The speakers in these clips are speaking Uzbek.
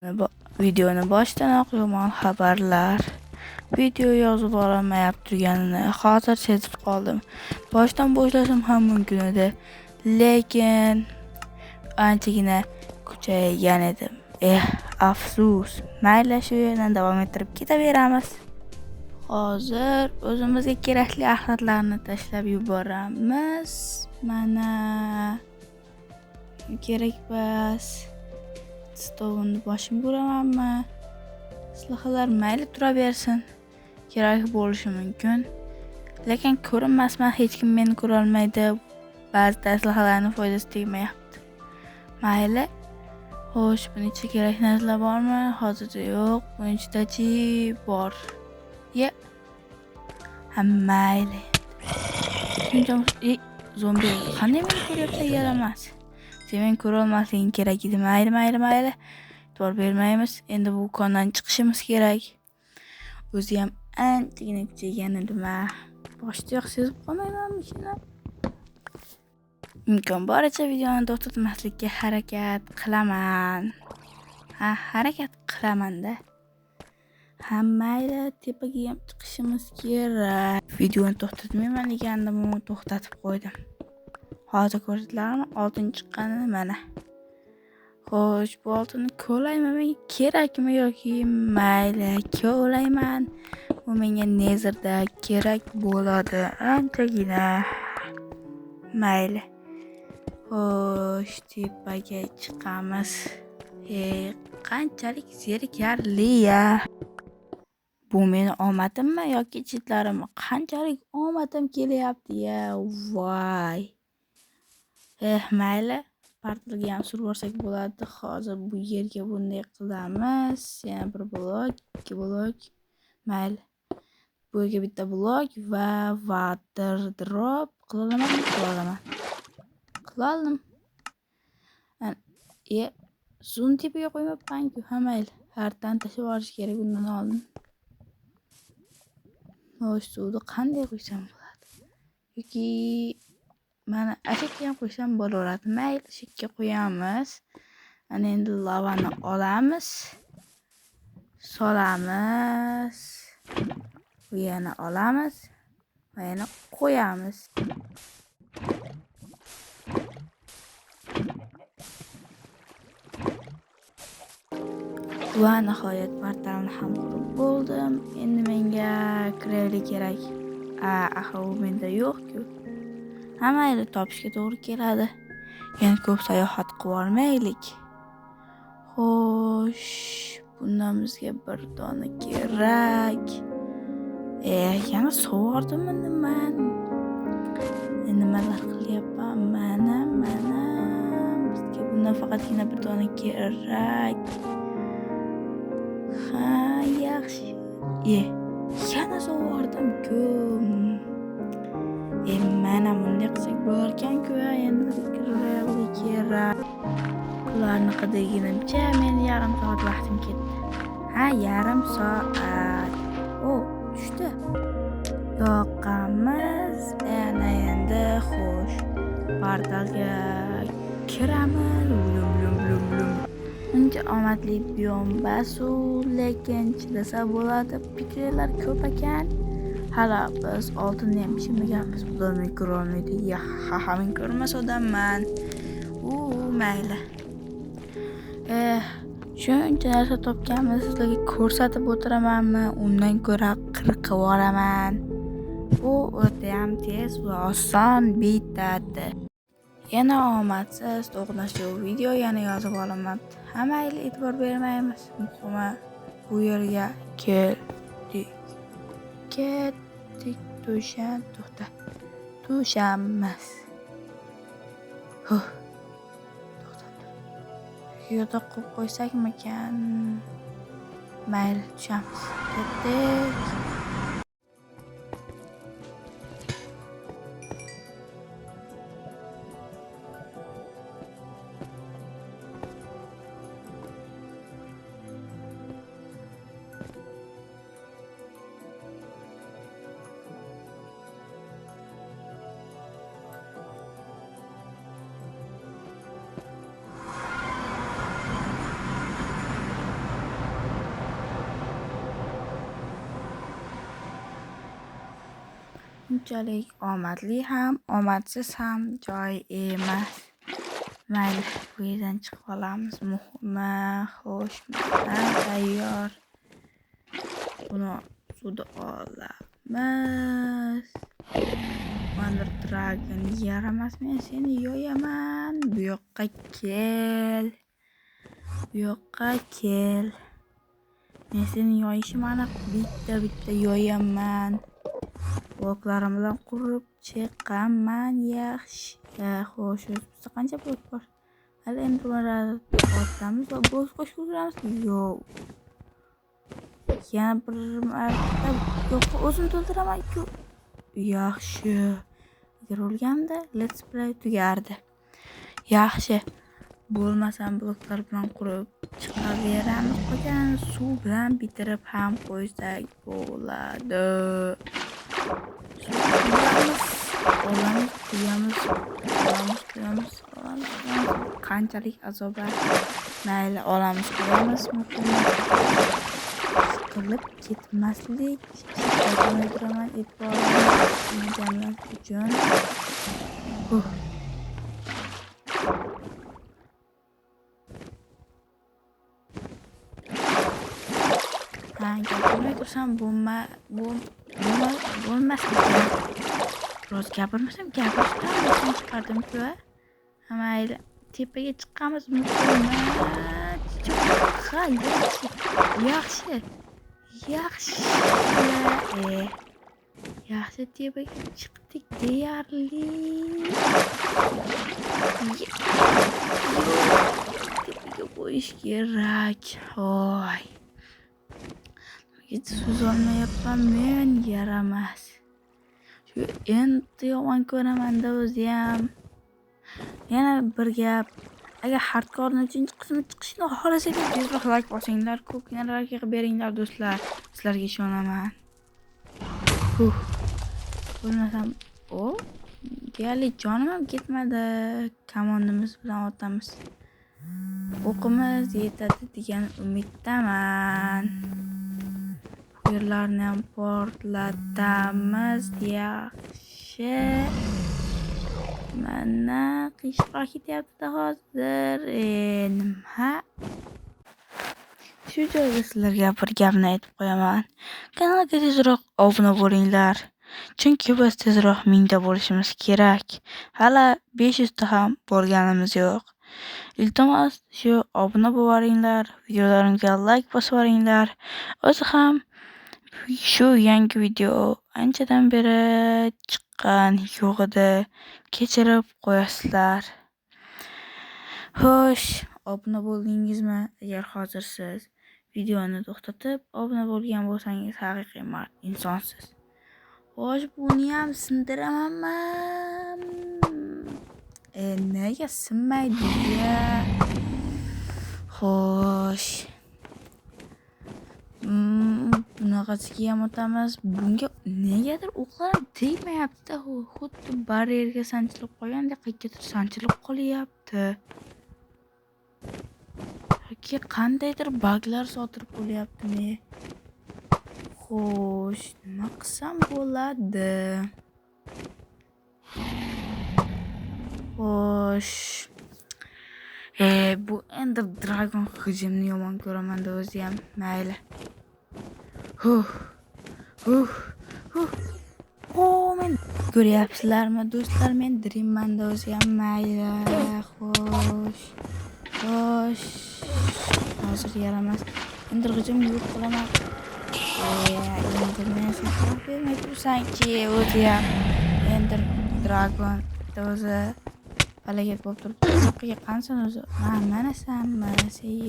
Videoni boshdanoq yomon xabarlar. Video yozib olmayapti turganini hozir sezib qoldim. Boshdan boshlashim ham mumkin edi, lekin anchagina kuchaygan edim. Afsus. Mayli, shu yerdan davom ettirib ketaveramiz. Hozir o'zimizga kerakli axlatlarni tashlab yuboramiz. Mana kerak bas. Stovni boshimga uramanmi? Aslahalar mayli turaversin. Kerak bo'lishi mumkin. Lekin ko'rinmasman, hech kim meni ko'ra olmaydi. Ba'zi aslahalarning foydasi tegmayapti. Mayli. Xo'sh, buning ichida kerak narsalar bormi? Hozirda yo'q. Buning ichida-chi bor. Mayli. Zombi qanday meni ko'ryapti, yaramas. Sen ko'ra olmasliging kerak edi. Mayli. E'tibor bermaymiz. Endi bu kondan chiqishimiz kerak. O'zi ham anchagina kuchaygan edim. Boshda sezib qolmaymanmi shuni? Imkon boricha videoni to'xtatmaslikka harakat qilaman. Harakat qilaman-da. Mayli, tepaga ham chiqishimiz kerak. Videoni to'xtatmayman degandim, to'xtatib qo'ydim. Hozir ko'rsatlarmi? Oltin chiqqani mana. Xo'sh, bu oltinni ko'laymi? Menga kerakmi yoki mayli, ko'layman. Bu menga nezerda kerak bo'ladi. Anchagina. Mayli. Xo'sh, tepaga chiqamiz. Qanchalik zerikarli-ya. Bu meni omadimmi yoki chetlarimmi? Qanchalik omadim kelyapti-ya. Voy. Mayli. Portalga ham surib borsak bo'ladi. Hozir bu yerga bunday qilamiz. Yana bir blok, 2 blok. Mayli. Bu yerga bitta blok va water drop qilaman. Qiloldim. Suvni tepaga qo'ymabman-ku. Mayli. Hardan tashlab olish kerak undan oldin. Xo'sh, suvni qanday qo'ysam bo'ladi? Yoki mana ashakka ham qo'ysam bo'laveradi. Mayli, ashakka qo'yamiz. Ana endi lavani olamiz. Solamiz. Bu yana olamiz va yana qo'yamiz. Va nihoyat portalni ham qurib bo'ldim. Endi menga gravli kerak. Axir u menda yo'q-ku. Mayli, topishga to'g'ri keladi. Yana ko'p sayohat qilib olmaylik. Xo'sh, bundan bizga bir dona kerak. Yana sovurdimmi nima? Nimalar qilyapman? Mana. Bizga bundan faqatgina bir dona kerak. Yaxshi. Yana sovurdim-ku. Mana bunday qilsak bo'larkan-ku. Endi bizga kerak. Ularni qidirganimcha meni yarim soat vaqtim ketdi. Yarim soat. Tushdi. Yoqamiz. Endi xo'sh. Portalga kiramiz. Blum. Uncha omadli biyom-basu, lekin chidasa bo'ladi. Pikirlar ko'p ekan. Hala biz oltinni ham pishirmaganmiz. Bularni ko'ra olmaydi. Men ko'rmas odamman. Mayli. Shuncha narsa topganmiz, sizlarga ko'rsatib o'tiramanmi? Undan ko'ra qirqib yuboraman. Bu o'ta ham tez va oson bitadi. Yana omadsiz to'qnashuv video yana yozib olinmabdi. Mayli, e'tibor bermaymiz. Muhimi bu yerga keldik. To'shamiz. Yo'lda qo'yib qo'ysakmikan? Mayli, tushamiz. Ketdik. Unchalik omadli ham, omadsiz ham joy emas. Mayli, bu yerdan chiqib olamiz. Muhimi, xo'sh, mana tayyor. Buni suvda olamiz. Wonder Dragon yaramas, men seni yo'yaman. Bu yoqqa kel. Bu yoqqa kel. Men seni yo'yishim aniq, bitta yo'yaman. Bloklarim bilan qurib chiqaman, yaxshi. Xo'sh, bizda qancha blok bor? Hali endi bularni otamiz va blok qo'shib uramiz. Yo'q. Yana bir marta yo'q, o'zim to'ldiraman. Yaxshi. Agar o'lganda let's play tugardi. Yaxshi. Bo'lmasam bloklar bilan qurib chiqaveramiz. Qolganini suv bilan bitirib ham qo'ysak bo'ladi. Olamiz. Qanchalik azobat. Mayli, olamiz. Qilib ketmaslik. O'ldiraman e'tiborini jamlash uchun. Gapirmay tursam bo'lmas ekan. Biroz gapirmasam gapirishdan chiqardim-ku. Mayli, tepaga chiqqanmiz. Yaxshi tepaga chiqdik deyarli. Tepaga qo'yish kerak. Hoy. So'z olmayapman men, yaramas. Shu endi yomon ko'raman-da o'zim. Yana bir gap. Agar hardcore 3-qismi chiqishini xohlasangiz, tezroq like bosinglar, ko'pgina like beringlar do'stlar. Sizlarga ishonaman. Bo'lmasam, deyarli jonim ham ketmadi. Kamondimiz bilan otamiz. O'qimiz yetadi degan umiddaman. Yerlarni ham portlatamiz. Yaxshi. Mana qishloq ketyapti hozir. Nima? Shu joyda sizlarga bir gapni aytib qo'yaman. Kanalga tezroq obuna bo'linglar. Chunki biz tezroq 1000 ta bo'lishimiz kerak. Hali 500 ta ham bo'lganimiz yo'q. Iltimos, shu obuna bo'laringlar, videolarimga like bosaveringlar. O'zi ham shu yangi video anchadan beri chiqqan yo'q edi. Kechirib qo'yasizlar. Xo'sh, obuna bo'ldingizmi? Agar hozir siz videoni to'xtatib obuna bo'lgan bo'lsangiz, haqiqiy mard insonsiz. Xo'sh, buni ham sindiramanmi? Nega sinmaydi-ya? Xo'sh. Bunaqasiga ham o'tamiz. Bunga negadir o'qlar tegmayapti. Xuddi barrierga sanchilib qolgandek, qayergadir sanchilib qolyapti. Yoki qandaydir buglar sodir bo'lyaptimi? Xo'sh, nima qilsam bo'ladi? Xo'sh. Bu Ender Dragon hujumni yomon ko'raman-da o'zi ham. Mayli. Men ko'ryapsizlarmi do'stlar? Men Dreamman-da o'zi ham. Mayli. Xo'sh. Hozir yaramas. Ender hujumni yo'q qilaman. Endi men saqlab bermay tursanchi, o'zi ham. Ender Dragon o'zi halakat bo'lib turibdi. Yo'qiga qansan o'zi? Mana sen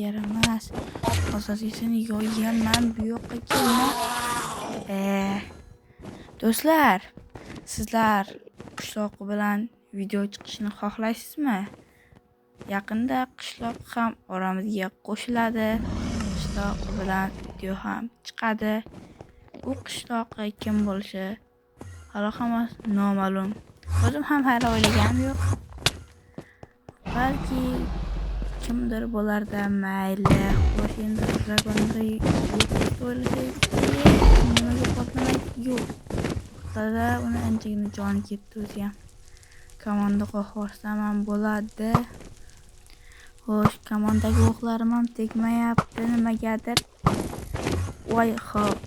yaramas. Asosiysin yo'yaman, bu yoqqa kelma. Do'stlar, sizlar qishloq bilan video chiqishini xohlaysizmi? Yaqinda qishloq ham oramizga qo'shiladi. Qishloq bilan video ham chiqadi. Bu qishloqqa kim bo'lishi hali ham noma'lum. O'zim ham hali o'ylaganim yo'q. Balki kimdir bo'larda. Mayli. Xo'sh, endi Dragon'da yo'q o'ylasak, nimaga portlamaydi? Yo'q. portladi. Uni anchagina joni ketdi o'zi ham. Kamonda qo'yib ham bo'ladi. Xo'sh, kamondagi o'qlarim ham tegmayapti nimagadir. Voy, xo'p.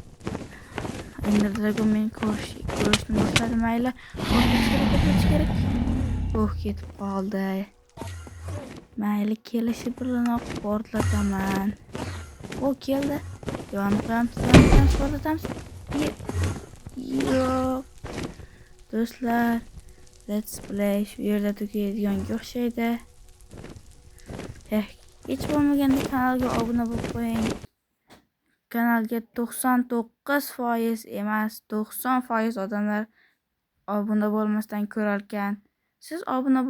Ender Dragon meni ko'rishni boshladi, mayli. O'tirish kerak. Ketib qoldi. Mayli, kelishi bilanoq portlataman. Keldi. Yonib portlatamiz. Yo'q. Do'stlar, let's play shu yerda tugadiganga o'xshaydi. Hech bo'lmaganda kanalga obuna bo'lib qo'ying. Kanalga 99% emas, 90% odamlar obuna bo'lmasdan ko'rarkan. Siz obuna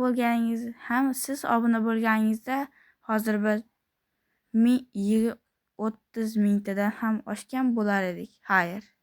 bo'lganingizda hozir biz 30 mingtadan ham oshgan bo'lar edik. Xayr.